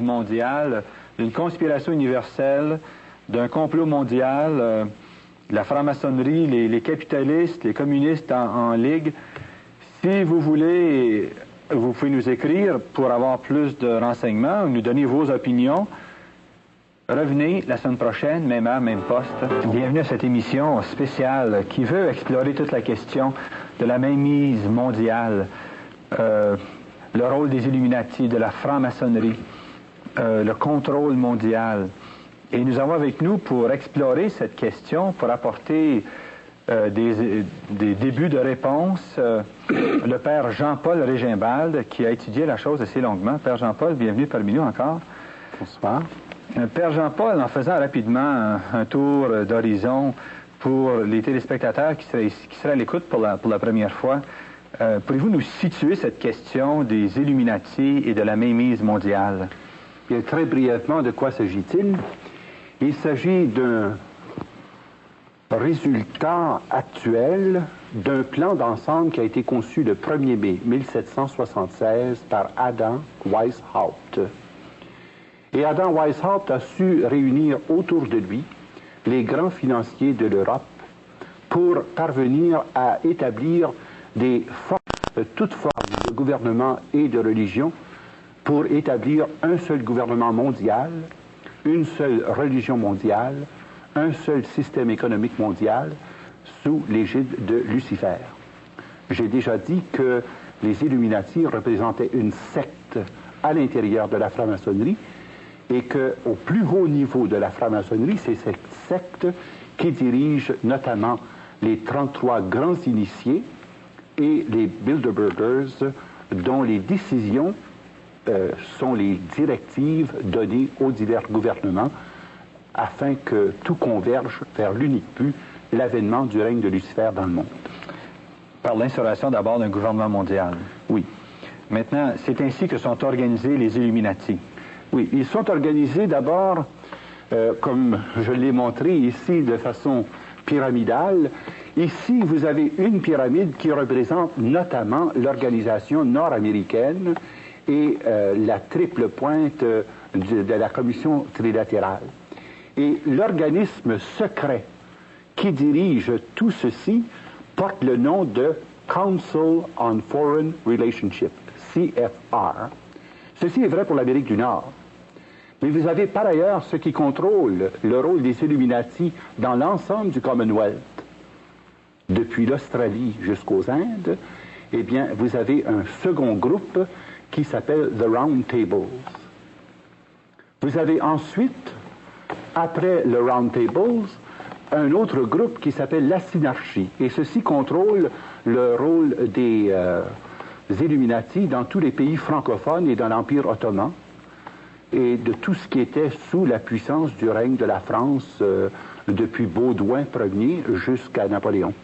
mondial, d'une conspiration universelle, d'un complot mondial, la franc-maçonnerie, les capitalistes, les communistes en ligue. Si vous voulez, vous pouvez nous écrire pour avoir plus de renseignements, nous donner vos opinions. Revenez la semaine prochaine, même heure, même poste. Bienvenue à cette émission spéciale qui veut explorer toute la question de la mainmise mondiale, le rôle des Illuminati, de la franc-maçonnerie, le contrôle mondial. Et nous avons avec nous, pour explorer cette question, pour apporter des débuts de réponse, le père Jean-Paul Régimbald, qui a étudié la chose assez longuement. Père Jean-Paul, bienvenue parmi nous encore. Bonsoir. Père Jean-Paul, en faisant rapidement un tour d'horizon pour les téléspectateurs qui seraient à l'écoute pour la première fois, pourriez-vous nous situer cette question des Illuminati et de la mainmise mondiale? Bien, très brièvement, de quoi s'agit-il? Il s'agit d'un résultat actuel d'un plan d'ensemble qui a été conçu le 1er mai 1776 par Adam Weishaupt. Et Adam Weishaupt a su réunir autour de lui les grands financiers de l'Europe pour parvenir à établir des forces, toutes formes de gouvernement et de religion, pour établir un seul gouvernement mondial, une seule religion mondiale, un seul système économique mondial sous l'égide de Lucifer. J'ai déjà dit que les Illuminati représentaient une secte à l'intérieur de la franc-maçonnerie et qu'au plus haut niveau de la franc-maçonnerie, c'est cette secte qui dirige notamment les 33 grands initiés et les Bilderbergers, dont les décisions sont les directives données aux divers gouvernements afin que tout converge vers l'unique but, l'avènement du règne de Lucifer dans le monde. Par l'instauration d'abord d'un gouvernement mondial. Oui. Maintenant, c'est ainsi que sont organisés les Illuminati. Oui, ils sont organisés d'abord, comme je l'ai montré ici, de façon pyramidale. Ici, vous avez une pyramide qui représente notamment l'organisation nord-américaine et la triple pointe de la commission trilatérale. Et l'organisme secret qui dirige tout ceci porte le nom de Council on Foreign Relationship, CFR. Ceci est vrai pour l'Amérique du Nord. Mais vous avez par ailleurs ce qui contrôle le rôle des Illuminati dans l'ensemble du Commonwealth. Depuis l'Australie jusqu'aux Indes, eh bien, vous avez un second groupe qui s'appelle The Round Tables. Vous avez ensuite, après le Round Tables, un autre groupe qui s'appelle la Synarchie. Et ceci contrôle le rôle des Illuminati dans tous les pays francophones et dans l'Empire ottoman, et de tout ce qui était sous la puissance du règne de la France depuis Baudouin Ier jusqu'à Napoléon.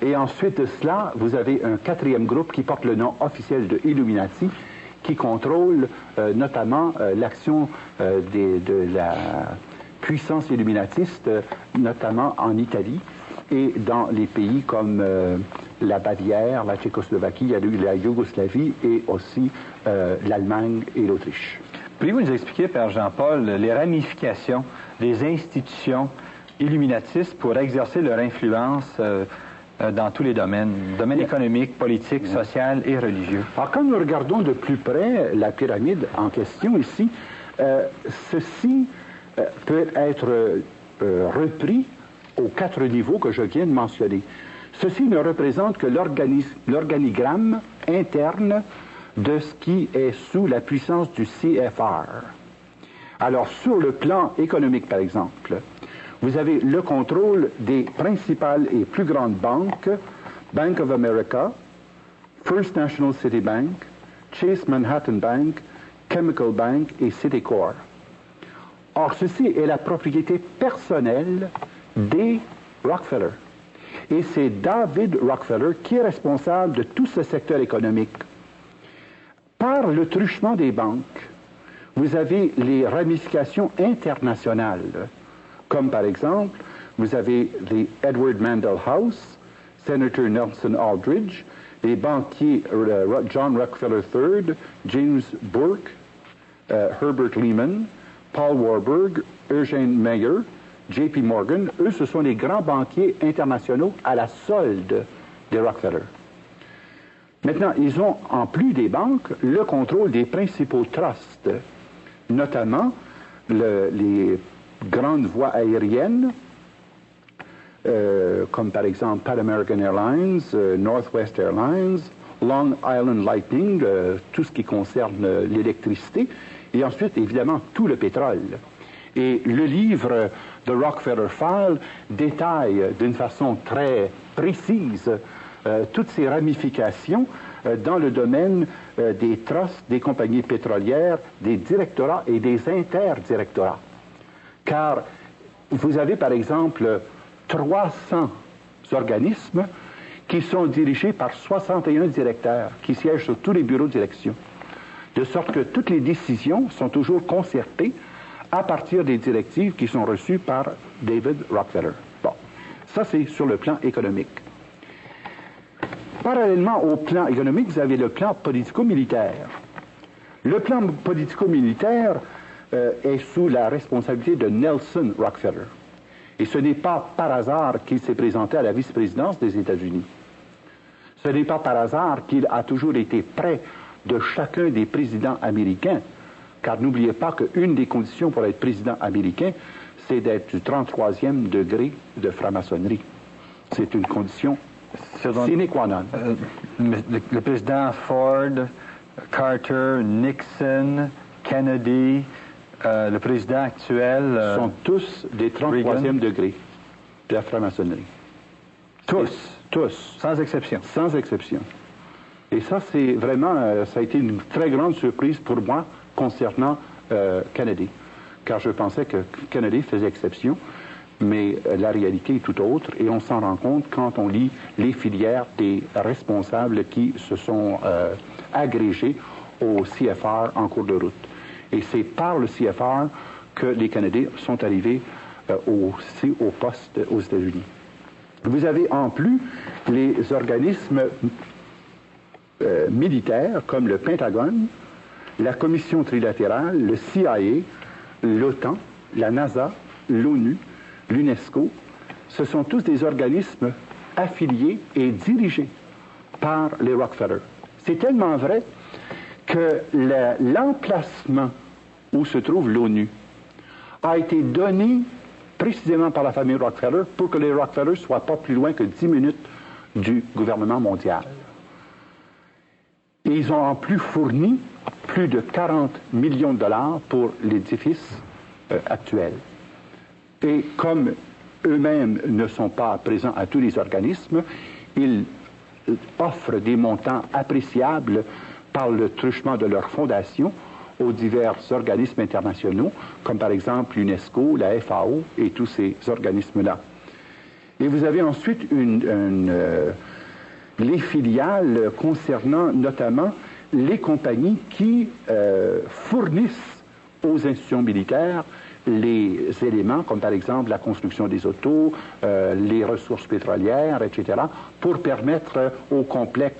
Et ensuite de cela, vous avez un quatrième groupe qui porte le nom officiel de Illuminati, qui contrôle notamment l'action de la puissance illuminatiste, notamment en Italie et dans les pays comme la Bavière, la Tchécoslovaquie, la Yougoslavie et aussi l'Allemagne et l'Autriche. Pouvez-vous nous expliquer, Père Jean-Paul, les ramifications des institutions illuminatistes pour exercer leur influence dans tous les domaines économiques, politiques, sociaux et religieux? Alors, quand nous regardons de plus près la pyramide en question ici, ceci peut être repris aux 4 niveaux que je viens de mentionner. Ceci ne représente que l'organigramme interne de ce qui est sous la puissance du CFR. Alors, sur le plan économique, par exemple, vous avez le contrôle des principales et plus grandes banques, Bank of America, First National City Bank, Chase Manhattan Bank, Chemical Bank et Citicorp. Or, ceci est la propriété personnelle des Rockefeller. Et c'est David Rockefeller qui est responsable de tout ce secteur économique. Par le truchement des banques, vous avez les ramifications internationales, comme par exemple, vous avez les Edward Mandell House, Senator Nelson Aldrich, les banquiers John Rockefeller III, James Burke, Herbert Lehman, Paul Warburg, Eugene Meyer, J.P. Morgan, eux, ce sont les grands banquiers internationaux à la solde des Rockefeller. Maintenant, ils ont, en plus des banques, le contrôle des principaux trusts, notamment les grandes voies aériennes, comme par exemple Pan American Airlines, Northwest Airlines, Long Island Lightning, tout ce qui concerne l'électricité, et ensuite, évidemment, tout le pétrole. Et le livre The Rockefeller File détaille d'une façon très précise toutes ces ramifications dans le domaine des trusts, des compagnies pétrolières, des directorats et des interdirectorats. Car vous avez, par exemple, 300 organismes qui sont dirigés par 61 directeurs qui siègent sur tous les bureaux de direction. De sorte que toutes les décisions sont toujours concertées à partir des directives qui sont reçues par David Rockefeller. Bon, ça c'est sur le plan économique. Parallèlement au plan économique, vous avez le plan politico-militaire. Le plan politico-militaire est sous la responsabilité de Nelson Rockefeller. Et ce n'est pas par hasard qu'il s'est présenté à la vice-présidence des États-Unis. Ce n'est pas par hasard qu'il a toujours été près de chacun des présidents américains, car n'oubliez pas qu'une des conditions pour être président américain, c'est d'être du 33e degré de franc-maçonnerie. C'est une condition sine qua non. Le président Ford, Carter, Nixon, Kennedy, le président actuel... sont tous des 33e degrés de la franc-maçonnerie. Tous? Tous. Sans exception? Sans exception. Et ça, c'est vraiment... ça a été une très grande surprise pour moi concernant Kennedy. Car je pensais que Kennedy faisait exception, mais la réalité est tout autre, et on s'en rend compte quand on lit les filières des responsables qui se sont agrégés au CFR en cours de route. Et c'est par le CFR que les Canadiens sont arrivés aussi au poste aux États-Unis. Vous avez en plus les organismes militaires comme le Pentagone, la Commission trilatérale, le CIA, l'OTAN, la NASA, l'ONU, l'UNESCO. Ce sont tous des organismes affiliés et dirigés par les Rockefeller. C'est tellement vrai que l'emplacement où se trouve l'ONU a été donné précisément par la famille Rockefeller pour que les Rockefeller ne soient pas plus loin que 10 minutes du gouvernement mondial. Et ils ont en plus fourni plus de 40 millions de dollars pour l'édifice actuel. Et comme eux-mêmes ne sont pas présents à tous les organismes, ils offrent des montants appréciables par le truchement de leur fondation aux divers organismes internationaux, comme par exemple l'UNESCO, la FAO et tous ces organismes-là. Et vous avez ensuite les filiales concernant notamment les compagnies qui fournissent aux institutions militaires les éléments, comme par exemple la construction des autos, les ressources pétrolières, etc., pour permettre au complexe